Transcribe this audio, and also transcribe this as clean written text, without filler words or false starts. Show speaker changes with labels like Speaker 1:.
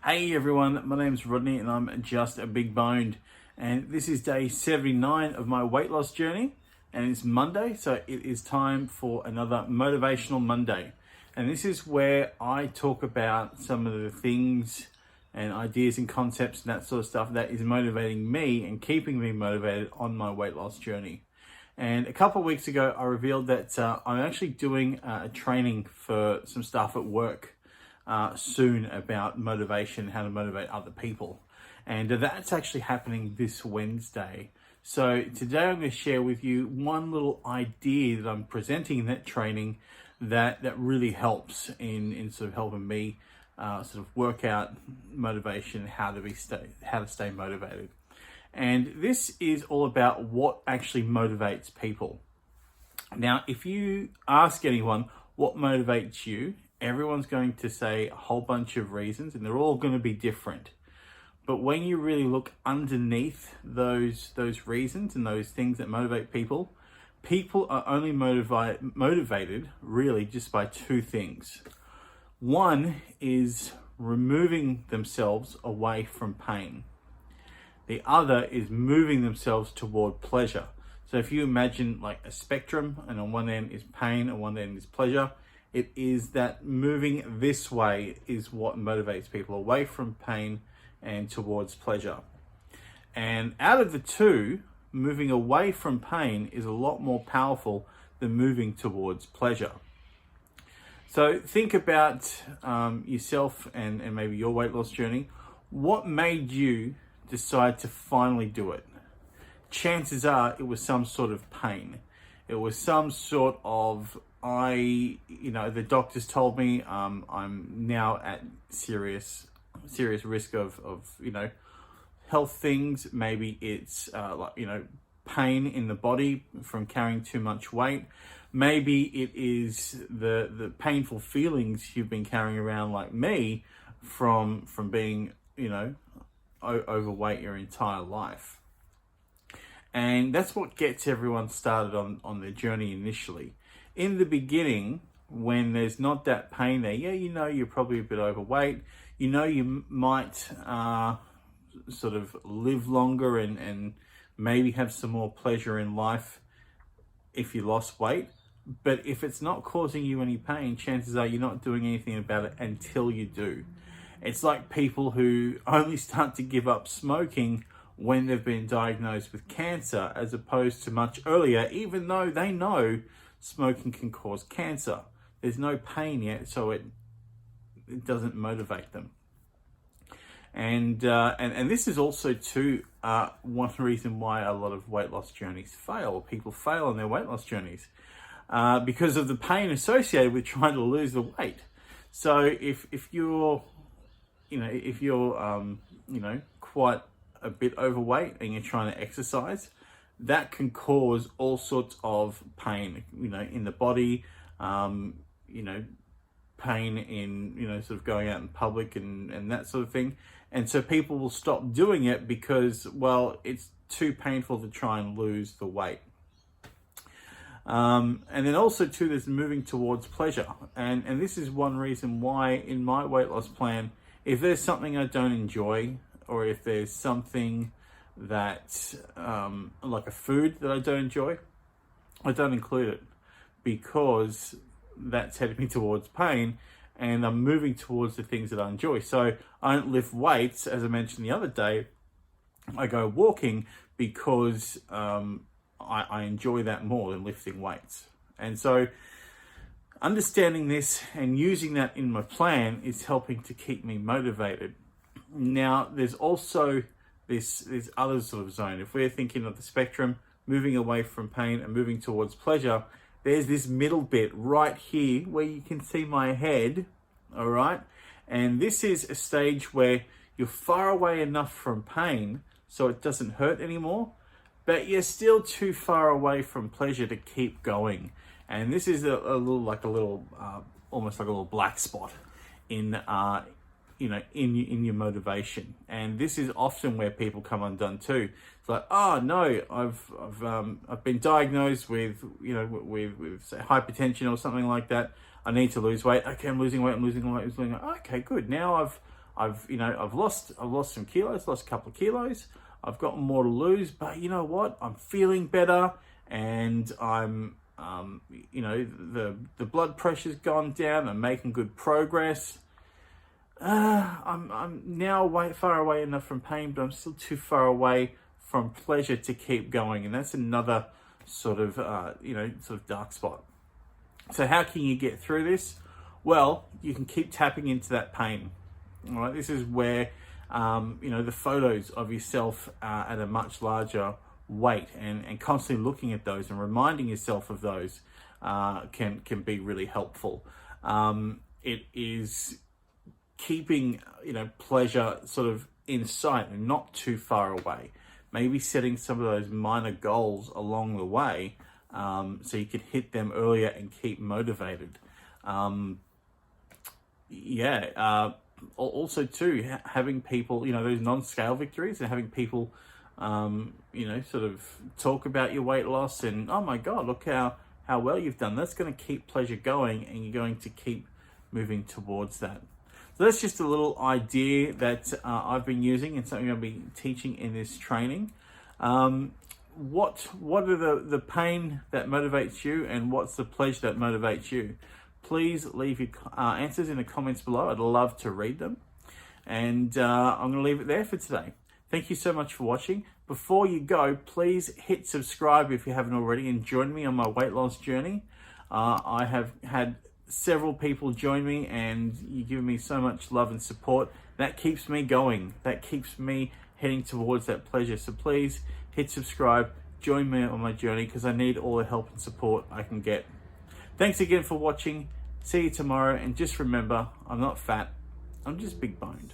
Speaker 1: Hey everyone, my name's Rodney and I'm just a big boned, and this is day 79 of my weight loss journey, and it's Monday, so it is time for another Motivational Monday. And this is where I talk about some of the things and ideas and concepts and that sort of stuff that is motivating me and keeping me motivated on my weight loss journey. And a couple of weeks ago, I revealed that I'm actually doing a training for some staff at work soon about motivation, how to motivate other people. And that's actually happening this Wednesday. So today I'm going to share with you one little idea that I'm presenting in that training that really helps in sort of helping me sort of work out motivation, how to stay motivated. And this is all about what actually motivates people. Now, if you ask anyone what motivates you, everyone's going to say a whole bunch of reasons, and they're all going to be different. But when you really look underneath those reasons and those things that motivate people, people are only motivated really just by two things. One is removing themselves away from pain. The other is moving themselves toward pleasure. So if you imagine like a spectrum, and on one end is pain, and one end is pleasure, it is that moving this way is what motivates people away from pain and towards pleasure. And out of the two, moving away from pain is a lot more powerful than moving towards pleasure. So think about yourself and maybe your weight loss journey. What made you decide to finally do it? Chances are it was some sort of pain. It was some sort of, the doctors told me I'm now at serious risk of health things. Maybe it's pain in the body from carrying too much weight. Maybe it is the painful feelings you've been carrying around, like me, from being overweight your entire life. And that's what gets everyone started on their journey initially. In the beginning, when there's not that pain there, you're probably a bit overweight. You might sort of live longer and maybe have some more pleasure in life if you lost weight. But if it's not causing you any pain, chances are you're not doing anything about it until you do. It's like people who only start to give up smoking when they've been diagnosed with cancer, as opposed to much earlier, even though they know smoking can cause cancer. There's no pain yet, so it doesn't motivate them. And this is also too one reason why a lot of weight loss journeys fail. People fail on their weight loss journeys because of the pain associated with trying to lose the weight. So if you're quite a bit overweight and you're trying to exercise, that can cause all sorts of pain, in the body, pain in, sort of going out in public and that sort of thing. And so people will stop doing it because, well, it's too painful to try and lose the weight. And then also too, there's moving towards pleasure. And this is one reason why in my weight loss plan, if there's something I don't enjoy, or if there's something that, like a food that I don't enjoy, I don't include it, because that's heading me towards pain and I'm moving towards the things that I enjoy. So I don't lift weights, as I mentioned the other day. I go walking because I enjoy that more than lifting weights. And so understanding this and using that in my plan is helping to keep me motivated. Now, there's also this other sort of zone. If we're thinking of the spectrum, moving away from pain and moving towards pleasure, there's this middle bit right here where you can see my head, all right? And this is a stage where you're far away enough from pain so it doesn't hurt anymore, but you're still too far away from pleasure to keep going. And this is almost like a little black spot in your motivation. And this is often where people come undone too. It's like, oh no, I've been diagnosed with say hypertension or something like that. I need to lose weight. Okay, I'm losing weight. Okay, good. Now I've lost some kilos, lost a couple of kilos. I've got more to lose, but you know what? I'm feeling better, and I'm the blood pressure's gone down. I'm making good progress. I'm now far away enough from pain, but I'm still too far away from pleasure to keep going, and that's another sort of dark spot. So how can you get through this? Well, you can keep tapping into that pain. All right, this is where the photos of yourself at a much larger weight and constantly looking at those and reminding yourself of those can be really helpful. It is keeping pleasure sort of in sight and not too far away. Maybe setting some of those minor goals along the way so you can hit them earlier and keep motivated. Also too, having people, those non-scale victories, and having people sort of talk about your weight loss and, oh my God, look how well you've done. That's going to keep pleasure going, and you're going to keep moving towards that. So that's just a little idea that I've been using and something I'll be teaching in this training. What are the pain that motivates you, and what's the pleasure that motivates you? Please leave your answers in the comments below. I'd love to read them. And I'm going to leave it there for today. Thank you so much for watching. Before you go, please hit subscribe if you haven't already, and join me on my weight loss journey. I have had several people join me, and you give me so much love and support. That keeps me going. That keeps me heading towards that pleasure. So please hit subscribe, join me on my journey, because I need all the help and support I can get. Thanks again for watching. See you tomorrow, and just remember, I'm not fat, I'm just big boned.